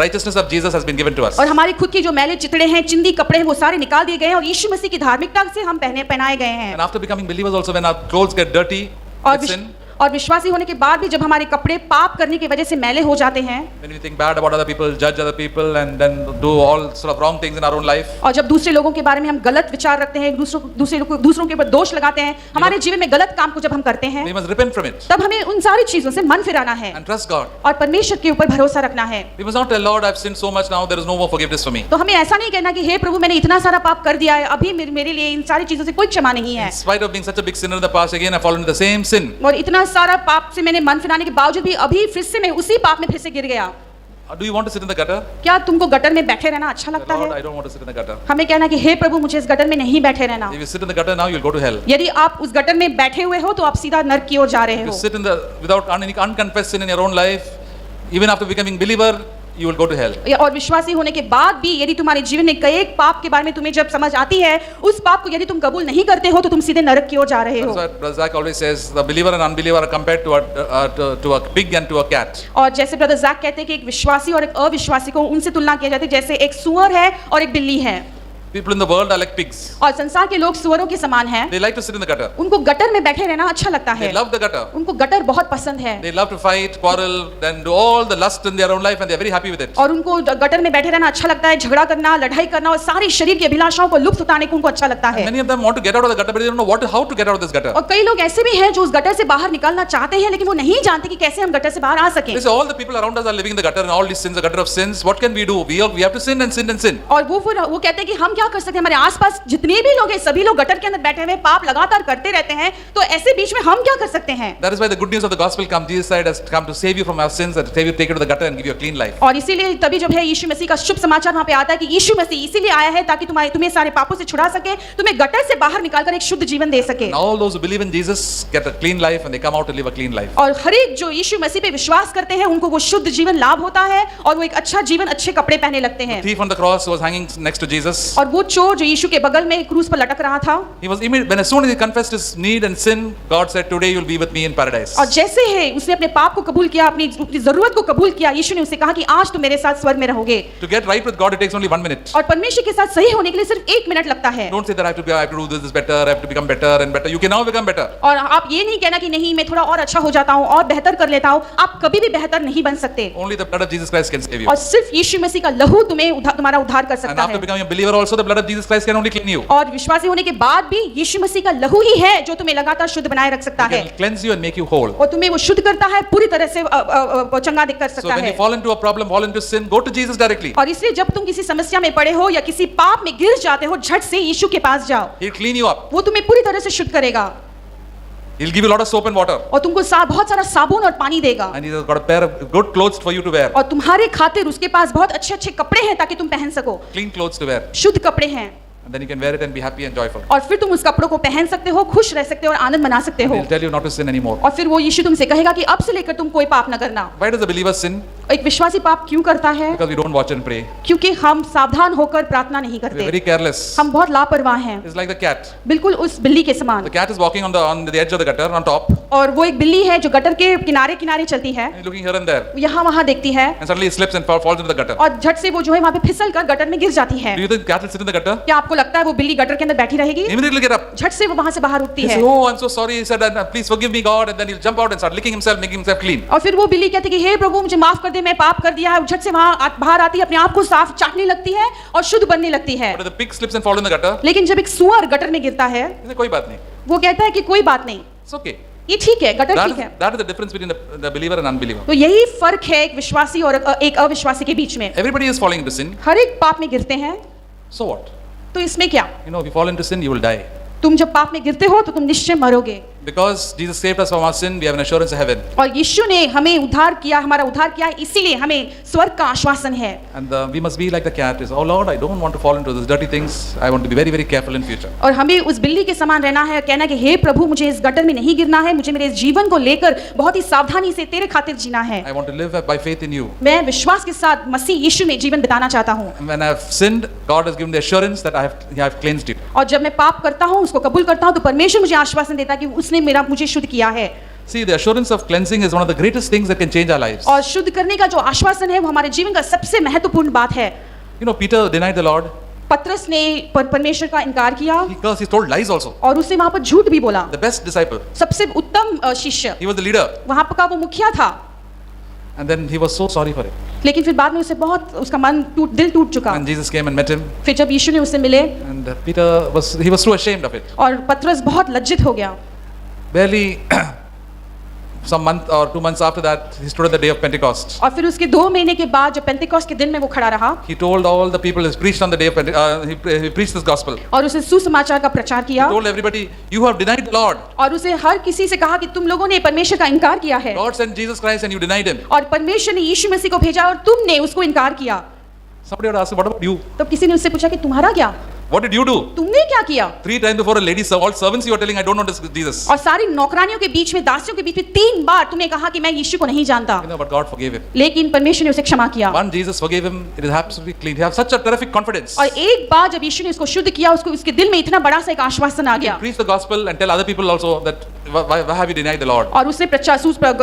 righteousness of Jesus has been given to us. और हमारे खुद के जो मैले चितड़े हैं, चिंदी कपड़े हैं, वो सारे निकाल दिए गए हैं और यीशु मसीह की धार्मिकता से हम पहनाए गए हैं। And after becoming believers also, when our clothes get dirty with sin, और विश्वासी होने के बाद भी जब हमारे कपड़े पाप करने की वजह से मैले हो जाते हैं, when we think bad about other people, judge other people, and then do all sort of wrong things in our own life, और जब दूसरे लोगों के बारे में हम गलत विचार रखते हैं, दूसरों के ऊपर दोष लगाते हैं, हमारे जीवन में गलत काम को जब हम करते हैं, we must repent from it तब हमें उन सारी चीजों से मन फिराना है and trust God. और परमेश्वर के ऊपर भरोसा रखना है। We must not tell Lord, I've sinned so much now, there is no more forgiveness for me. तो हमें ऐसा नहीं कहना कि हे प्रभु मैंने इतना सारा पाप कर दिया है, अभी मेरे लिए इन सारी चीजों से कोई क्षमा नहीं है। In spite of being such a big sinner in the past, again I've fallen into the same sin. और इतना सारा पाप से मैंने मन फिराने के बावजूद भी अभी फिर से मैं उसी पाप में फिर से गिर गया। Do you want to sit in the gutter? क्या तुमको गटर में बैठे रहना अच्छा लगता Lord, है? I don't want to sit in the gutter. हमें कहना कि हे प्रभु मुझे इस गटर में नहीं बैठे रहना। If you sit in the gutter now, you'll go to hell. यदि आप उस गटर में बैठे हुए हो तो आप सीधा नरक की ओर जा रहे If you हो। sit in the without any unconfessed sin in your own life, even after becoming believer, you will go to hell. और विश्वासी होने के बाद भी यदि तुम्हारे जीवन में कई एक पाप के बारे में तुम्हें जब समझ आती है, उस पाप को यदि तुम कबूल नहीं करते हो तो तुम सीधे नरक की ओर जा रहे हो। That's why Brother Zach always says the believer and unbeliever are compared to a pig and to a cat. और जैसे ब्रदर जैक कहते हैं कि एक विश्वासी और एक अविश्वासी को उनसे तुलना किया जाती है जैसे एक सुअर है और एक बिल्ली है। People in the world are like pigs. और संसार के लोग सुअरों के समान हैं। They like to sit in the gutter. उनको गटर में बैठे रहना अच्छा लगता है। They love the gutter. उनको गटर बहुत पसंद है। They love to fight, quarrel, then do all the lust in their own life, and they are very happy with it. और उनको गटर में बैठे रहना अच्छा लगता है, झगड़ा करना, लड़ाई करना और सारी शरीर की अभिलाषाओं को लुत्फ उठाने को उनको अच्छा लगता है। Many of them want to get out of the gutter, but they don't know how to get out of this gutter. और कई लोग ऐसे भी हैं जो उस गटर से बाहर निकलना चाहते हैं लेकिन वो नहीं जानते कि कैसे हम गटर से बाहर आ सकें। They say all the people around us are living in the gutter, and all these sins, the gutter of sins. What can we do? We have to sin and sin and sin. और वो कहते हैं कि हम क्या कर सकते हैं, हमारे आसपास जितने भी लोग हैं सभी लोग गटर के अंदर बैठे हुए पाप लगातार करते रहते हैं, तो ऐसे बीच में हम क्या कर सकते हैं? That is why the good news of the gospel come. Jesus said has come to save you from our sins, and to save you, take you to the gutter and give you a clean life. और इसीलिए तभी जब है यीशु मसीह का शुभ समाचार वहां पे आता है कि यीशु मसीह इसीलिए आया है ताकि तुम्हें सारे पापों से छुड़ा सके, तुम्हें गटर से बाहर निकालकर एक शुद्ध जीवन दे सके। And all those who believe in Jesus get a clean life, and they come out to live a clean life. और हर एक जो यीशु मसीह पे विश्वास करते हैं उनको वो शुद्ध जीवन लाभ होता है और वो एक अच्छा जीवन, अच्छे कपड़े पहने लगते हैं। The thief on the cross was hanging next to Jesus. और वो चोर जो यीशु के बगल में क्रूस पर लटक रहा था, When as soon as he confessed his need and sin, God said, "Today you'll be with me in paradise." और जैसे ही उसने अपने पाप को कबूल किया, अपनी जरूरत को कबूल किया, यीशु ने उसे कहा कि आज तुम मेरे साथ स्वर्ग में रहोगे। To get right with God, it takes only 1 minute. और परमेश्वर के साथ सही होने के लिए सिर्फ 1 मिनट लगता है। Don't say that I have to do this better, I have to become better and better. You can now become better. और आप ये नहीं कहना कि नहीं मैं थोड़ा और अच्छा हो जाता हूँ और बेहतर कर लेता हूँ, आप कभी भी बेहतर नहीं बन सकते। Only the blood of Jesus Christ can save you. और सिर्फ यीशु मसीह का लहू तुम्हारा उद्धार कर And सकता after है। becoming a believer also, the blood of Jesus Christ can only clean you. और विश्वासी होने के बाद भी यीशु मसीह का लहू ही है जो तुम्हें लगातार शुद्ध बनाए रख सकता It है can cleanse you and make you whole. और तुम्हें वो शुद्ध करता है, पूरी तरह से चंगा कर So सकता when है। you fall into a problem, fall into sin, go to Jesus directly. और इसलिए जब तुम किसी समस्या में पड़े हो या किसी पाप में गिर जाते हो, झट से यीशु के पास जाओ, He'll clean you up. वो तुम्हें पूरी तरह से शुद्ध करेगा He'll give you a lot of soap and water. और तुमको बहुत सारा साबुन और पानी देगा And He's got a pair of good clothes for you to wear. और तुम्हारे खातिर उसके पास बहुत अच्छे अच्छे कपड़े हैं ताकि तुम पहन सको, Clean clothes to wear. शुद्ध कपड़े हैं। And then you can wear it and be happy and joyful. और फिर तुम उस कपड़ों को पहन सकते हो, खुश रह सकते हो और आनंद मना सकते हो। He'll tell you not to sin anymore. और फिर वो यीशु तुमसे कहेगा कि अब से लेकर तुम कोई पाप न करना। Why does a believer sin? एक विश्वासी पाप क्यों करता है? Because we don't watch and pray. क्योंकि हम सावधान होकर प्रार्थना नहीं We're करते, very careless. हम बहुत लापरवाह हैं, It's like the cat. बिल्कुल उस बिल्ली के समान। The cat is walking on the edge of the gutter on top. और वो एक बिल्ली है जो गटर के किनारे किनारे चलती है, And he's looking here and there. यहाँ वहाँ देखती है And suddenly he slips and falls into the gutter. और झट से वो जो है वहाँ पे फिसल कर गटर में गिर जाती है। Do you think the cat will sit in the gutter? क्या आपको लगता है वो बिल्ली गटर के अंदर बैठी रहेगी? Immediately get up. झट से वो वहाँ से बाहर उठती He है says, "Oh, I'm so sorry." He said, "Please forgive me, God." And then he'll jump out and start licking himself, making himself clean. और फिर वो बिल्ली कहती है कि हे प्रभु मुझे माफ कर दे, मैं पाप कर दिया है। झट से वहाँ बाहर आती है, अपने आप को साफ चाटने लगती है और शुद्ध बनने लगती है। But if the pig slips and falls in the gutter, लेकिन जब एक सुअर गटर में गिरता है, he says, "कोई बात नहीं. वो कहता है कि कोई बात नहीं, It's okay." ये ठीक है, गटर ठीक है। That is the difference between the believer and unbeliever. तो यही फर्क है एक विश्वासी और एक अविश्वासी के बीच में। Everybody is falling into sin. हर एक पाप में गिरते हैं, So what? तो इसमें क्या? You know, if you fall into sin, you will die. तुम जब पाप में गिरते हो तो तुम निश्चय मरोगे। Because Jesus saved us from our sin, we have an assurance of heaven. और यीशु ने हमें उद्धार किया, हमारा उद्धार किया, इसीलिए हमें स्वर्ग का आश्वासन है। And we must be like the cat. Is, "Oh Lord, I don't want to fall into these dirty things. I want to be very, very careful in future." और हमें उस बिल्ली के समान रहना है, कहना कि हे प्रभु मुझे इस गटर में नहीं गिरना है, मुझे मेरे इस जीवन को लेकर बहुत ही सावधानी से तेरे खातिर जीना है। I want to live by faith in you. मैं विश्वास के साथ मसीह यीशु में जीवन बिताना चाहता हूँ। And when I have sinned, God has given the assurance that I have cleansed you. और जब मैं पाप करता हूँ, उसको कबूल करता हूँ, तो परमेश्वर मुझे आश्वासन देता है कि उसने मुझे शुद्ध किया है। See, the assurance of cleansing is one of the greatest things that can change our lives. और शुद्ध करने का जो आश्वासन है वो हमारे जीवन का सबसे महत्वपूर्ण बात है। You know, Peter denied the Lord. पतरस ने परमेश्वर का इनकार किया He cursed, he told lies also. और उसने वहां पर झूठ भी बोला। The best disciple. सबसे उत्तम शिष्य, He was the leader. वहां पर का वो मुखिया था। And then he was so sorry for it. लेकिन फिर बाद में उसे बहुत उसका दिल टूट चुका। And Jesus came and met him. फिर जब यीशु ने उससे मिले And Peter was so ashamed of it. और पतरस बहुत लज्जित हो गया। Barely some month or 2 months after that, he stood at the day of Pentecost. और फिर उसके 2 महीने के बाद जब पेंतिकोस्त के दिन में वो खड़ा रहा He told all the people, he preached on the day of he preached this gospel. और उसे सुसमाचार का प्रचार He किया told everybody, you have denied the Lord. और उसे हर किसी से कहा कि तुम लोगों ने परमेश्वर का इनकार किया है God sent Jesus Christ and you denied him. और परमेश्वर ने यीशु मसीह को भेजा और तुमने उसको इनकार किया। Somebody would ask, what about you? तो किसी ने उससे पूछा कि तुम्हारा क्या, What did you do? तुमने क्या किया? 3 times before a lady, all servants you are telling, I don't know this Jesus. और सारी नौकरानियों के बीच में, दासियों के बीच में 3 बार तुमने कहा कि मैं यीशु को नहीं जानता। You know, but God forgave him. लेकिन परमेश्वर ने उसे क्षमा किया। One, Jesus forgave him. It is absolutely clean. He has such a terrific confidence. और एक बार जब यीशु ने उसको शुद्ध किया, उसको उसके दिल में इतना बड़ा सा एक आश्वासन आ गया। Preach the gospel and tell other people also that why have you denied the Lord? और उसने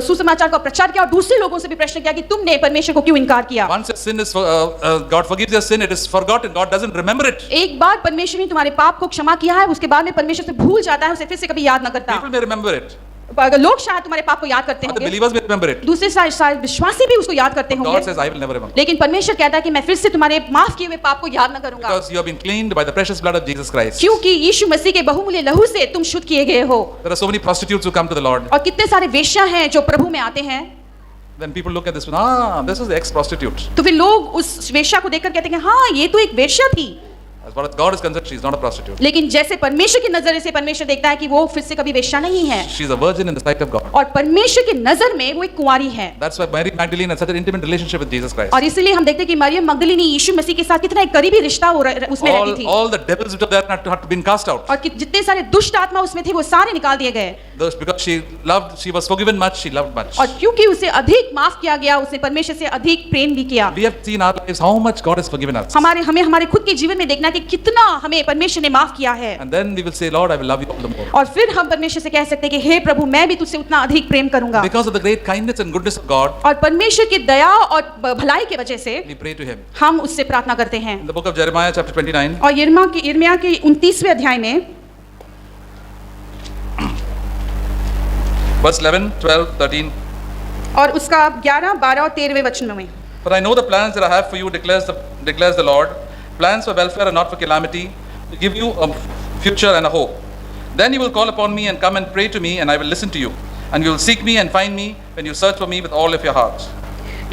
सुसमाचार का प्रचार किया और दूसरे लोगों से भी प्रश्न किया कि तुमने परमेश्वर को क्यों इनकार किया। Once your sin is God forgives your sin, it is forgotten. God doesn't remember it. एक बार परमेश्वर ने तुम्हारे पाप को क्षमा किया है, उसके बाद में परमेश्वर से भूल जाता है, उसे फिर से कभी याद न करता। People may remember it. अगर लोग शायद तुम्हारे पाप को याद करते The होंगे, believers may remember it. दूसरे शायद विश्वासी भी उसको याद करते God होंगे, says, I will never remember. लेकिन परमेश्वर कहता है कि मैं फिर से तुम्हारे माफ किए हुए पाप को याद न करूंगा, Because you have been cleaned by the precious blood of Jesus Christ. क्योंकि यीशु मसीह के बहुमूल्य लहू से तुम शुद्ध किए गए हो। There are so many prostitutes who come to the Lord. और कितने सारे वेश्या हैं जो प्रभु में आते हैं। Then people look at this one, this is the ex-prostitute. तो फिर लोग उस वेश्या को देखकर कहते हैं कि हाँ, ये तो एक वेश्या थी। As far as God is concerned, she is not a prostitute. लेकिन जैसे परमेश्वर की नजर से परमेश्वर देखता है कि वो फिर से कभी वेश्या नहीं है, She is a virgin in the sight of God. और परमेश्वर की नजर में वो एक कुंवारी है। That's why Mary Magdalene had such an intimate relationship with Jesus Christ. और इसलिए हम देखते हैं कि मरियम मगदलीनी यीशु मसीह के साथ कितना एक करीबी रिश्ता उसमें रहती थी। All the devils which were there had been cast out. और जितने सारे दुष्ट आत्मा उसमें थे वो सारे निकाल दिए गए। Because she was forgiven much, she loved much. और क्योंकि उसे अधिक माफ किया गया, उसने परमेश्वर से अधिक प्रेम भी किया। We have seen our lives how much God has forgiven us. हमें हमारे खुद के जीवन में देखना कि कितना हमें परमेश्वर ने माफ किया है। And then we will say, Lord, I will love you all the more. और फिर हम परमेश्वर से कह सकते हैं कि हे प्रभु, मैं भी तुझसे उतना अधिक प्रेम करूंगा। Because of the great kindness and goodness of God, और परमेश्वर की दया और भलाई की वजह से we pray to Him. हम उससे प्रार्थना करते हैं। In the book of Jeremiah, chapter 29, और यिर्मयाह के 29वें अध्याय में verse 11, 12, 13. और उसका 11, 12 और 13वें वचनों में, For I know the plans that I have for you, declares the Lord, plans for welfare and not for calamity, to give you a future and a hope. Then you will call upon me and come and pray to me, and I will listen to you. And you will seek me and find me when you search for me with all of your heart.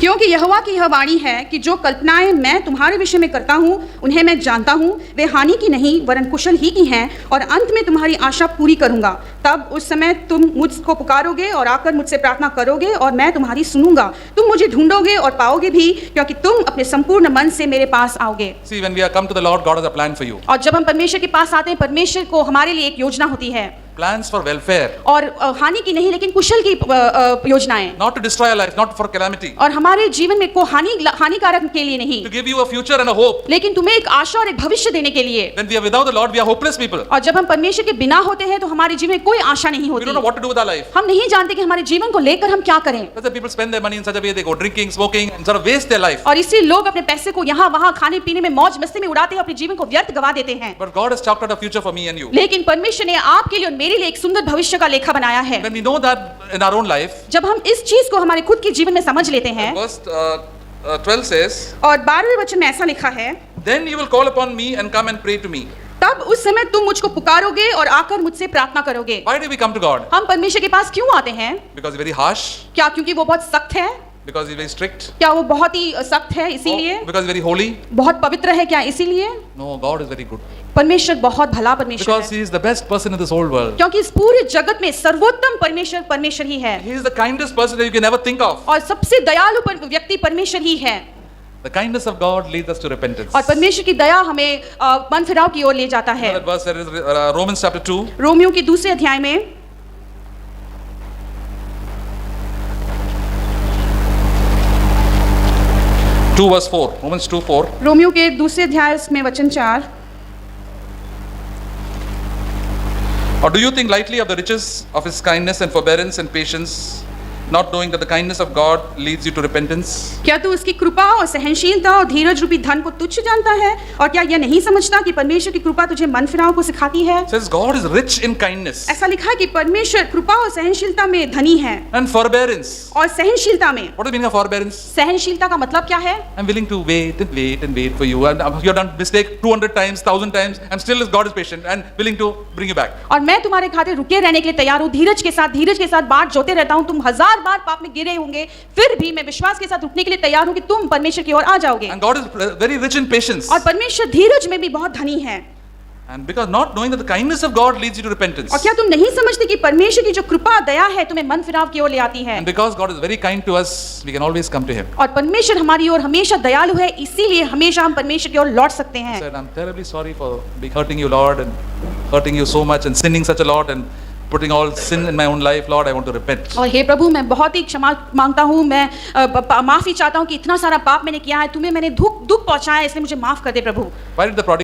क्योंकि यहोवा की यह वाणी है कि जो कल्पनाएं मैं तुम्हारे विषय में करता हूँ उन्हें मैं जानता हूँ, वे हानि की नहीं वरन कुशल ही की हैं, और अंत में तुम्हारी आशा पूरी करूँगा। तब उस समय तुम मुझको पुकारोगे और आकर मुझसे प्रार्थना करोगे और मैं तुम्हारी सुनूंगा। तुम मुझे ढूंढोगे और पाओगे भी, क्योंकि तुम अपने संपूर्ण मन से मेरे पास आओगे। See, when we are come to the Lord, God has a plan for you. और जब हम परमेश्वर के पास आते हैं, परमेश्वर को हमारे लिए एक योजना होती है। Plans for welfare. और हानि की नहीं लेकिन कुशल की योजनाएं। Not to destroy our life, not for calamity. और हमारे जीवन में को हानिकारक के लिए नहीं, To give you a future and a hope. लेकिन तुम्हें एक आशा और एक भविष्य देने के लिए। When we are without the Lord, we are hopeless people. और जब हम परमेश्वर के बिना होते हैं तो हमारे जीवन में कोई आशा नहीं We होती। don't know what to do with our life. हम नहीं जानते कि हमारे जीवन को लेकर हम क्या करें। That's why people spend their money in such a way, they go drinking, smoking, and sort of waste their life. और इसलिए लोग अपने पैसे को यहाँ वहाँ खाने पीने में मौज मस्ती में उड़ाते हैं, अपने जीवन को व्यर्थ गवा देते हैं। But God has chalked out a future for me and you. लेकिन परमेश्वर ने आपके लिए और मेरे लिए एक सुंदर भविष्य का लेखा बनाया है। When we know that in our own life, जब हम इस चीज को हमारे खुद के जीवन में समझ लेते हैं, verse 12 says, और 12वें वचन में ऐसा लिखा है, Then you will call upon me and come and pray to me. तब उस समय तुम मुझको पुकारोगे और आकर मुझसे प्रार्थना करोगे। Why do we come to God? हम परमेश्वर के पास क्यों आते हैं? Because he's very harsh? क्या क्योंकि वो बहुत सख्त है? Because he's very strict? क्या वो बहुत ही सख्त है इसीलिए? Oh, because he's very holy? बहुत पवित्र है क्या इसीलिए? No, God is very good. परमेश्वर बहुत भला परमेश्वर Because है, he is the best person in this whole world. क्योंकि इस पूरे जगत में सर्वोत्तम परमेश्वर परमेश्वर ही है, He is the kindest person that you can ever think of. और सबसे दयालु व्यक्ति परमेश्वर ही है। The kindness of God leads us to repentance. और परमेश्वर की दया हमें मन फिराव की ओर ले जाता है। That verse there is Romans chapter 2. Romeo के 2 अध्याय में 2 verse 4. Romans 2 4. रोमियो के 2 अध्याय में वचन 4, Or do you think lightly of the riches of his kindness and forbearance and patience, not knowing that the kindness of God leads you to repentance? क्या तू उसकी कृपा और सहनशीलता और धीरज रूपी धन को तुच्छ जानता है और क्या यह नहीं समझता कि परमेश्वर की कृपा तुझे मन फिराव को सिखाती है? It says God is rich in kindness ऐसा लिखा है कि परमेश्वर कृपा और सहनशीलता में धनी है and forbearance. और सहनशीलता में। What is the meaning of forbearance? सहनशीलता का मतलब क्या है? I'm willing to wait and wait and wait for you, and you have done mistake 200 times, 1000 times, and still God is patient and willing to bring you back. और मैं तुम्हारे खातिर रुके रहने के लिए तैयार हूँ, धीरज के साथ बाट जोते रहता हूँ। तुम 1000 बार पाप में गिरे होंगे, फिर भी मैं विश्वास के साथ रुकने के लिए तैयार हूँ कि तुम परमेश्वर की ओर आ जाओगे। And God is very rich in patience. और परमेश्वर धीरज में भी बहुत धनी है। And because not knowing that the kindness of God leads you to repentance. और क्या तुम नहीं समझते कि परमेश्वर की जो कृपा दया है तुम्हें मन फिराव की ओर ले आती है? And because God is very kind to us, we can always come to Him. और परमेश्वर हमारी ओर हमेशा दयालु है, इसीलिए हमेशा हम परमेश्वर की ओर लौट सकते हैं। Said, I'm terribly sorry for hurting you, Lord, and hurting you so much and sinning such a lot and putting all sin in my own life. Lord, I want to repent. और हे प्रभु, मैं बहुत ही क्षमा मांगता हूँ, मैं माफी चाहता हूँ कि इतना सारा पाप मैंने किया है, तुम्हें मैंने दुख पहुंचाया है, इसलिए मुझे माफ कर दे प्रभु। Why did the prodigal